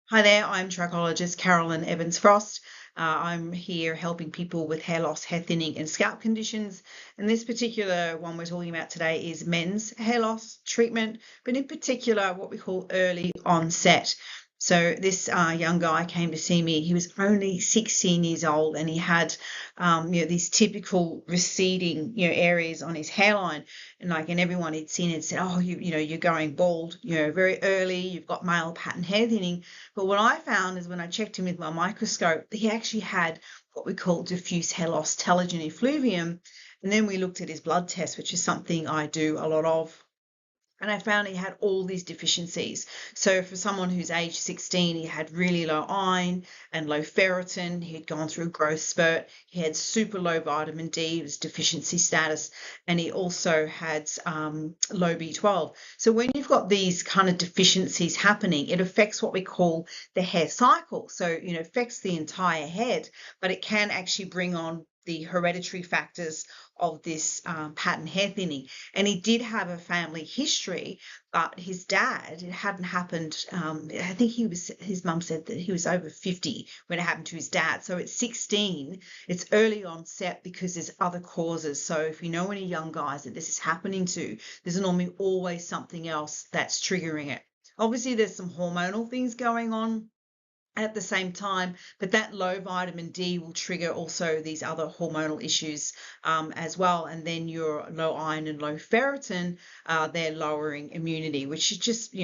Hi there, I'm trichologist Carolyn Evans-Frost. I'm here helping people with hair loss, hair thinning, and scalp conditions. And this particular one we're talking about today is men's hair loss treatment, but in particular what we call early onset. So this young guy came to see me. He was only 16 years old, and he had, these typical receding, areas on his hairline, and everyone he'd seen had said, "Oh, you're going bald, very early. You've got male pattern hair thinning." But what I found is when I checked him with my microscope, he actually had what we call diffuse hair loss telogen effluvium. And then we looked at his blood test, which is something I do a lot of. And I found he had all these deficiencies. So for someone who's age 16, he had really low iron and low ferritin. He had gone through a growth spurt. He had super low vitamin D, it was deficiency status, and he also had low B12. So when you've got these kind of deficiencies happening, it affects what we call the hair cycle. So, affects the entire head, but it can actually bring on the hereditary factors of this pattern hair thinning. And he did have a family history, but his dad, it hadn't happened. I think his mum said that he was over 50 when it happened to his dad. So at 16, it's early onset because there's other causes. So if you know any young guys that this is happening to, there's normally always something else that's triggering it. Obviously, there's some hormonal things going on at the same time, but that low vitamin D will trigger also these other hormonal issues as well. And then your low iron and low ferritin, they're lowering immunity, which is just,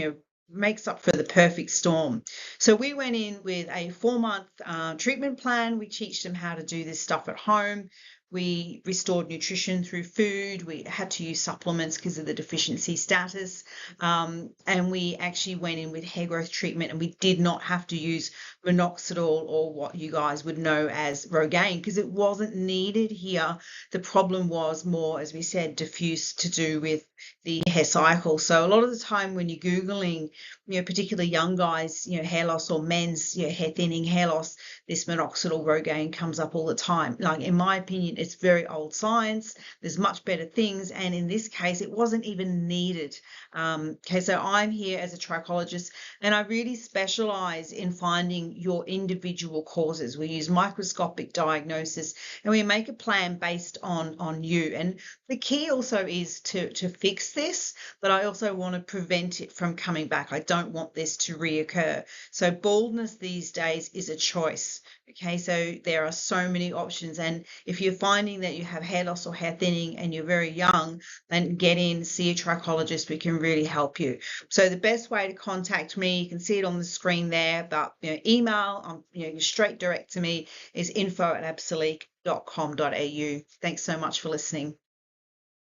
makes up for the perfect storm. So we went in with a 4-month treatment plan. We teach them how to do this stuff at home. We restored nutrition through food. We had to use supplements because of the deficiency status. And we actually went in with hair growth treatment, and we did not have to use minoxidil or what you guys would know as Rogaine because it wasn't needed here. The problem was more, as we said, diffuse to do with the hair cycle. So a lot of the time when you're Googling, particularly young guys, hair loss or men's, hair thinning, hair loss, this minoxidil Rogaine comes up all the time. Like, in my opinion, it's very old science. There's much better things. And in this case, it wasn't even needed. Okay, so I'm here as a trichologist, and I really specialize in finding your individual causes. We use microscopic diagnosis, and we make a plan based on you. And the key also is to fix this, but I also want to prevent it from coming back. I don't want this to reoccur. So baldness these days is a choice. Okay, so there are so many options. And if you're finding that you have hair loss or hair thinning and you're very young, then get in, see a trichologist. We can really help you. So the best way to contact me, you can see it on the screen there, but email, straight direct to me, is info@absolique.com.au. Thanks so much for listening.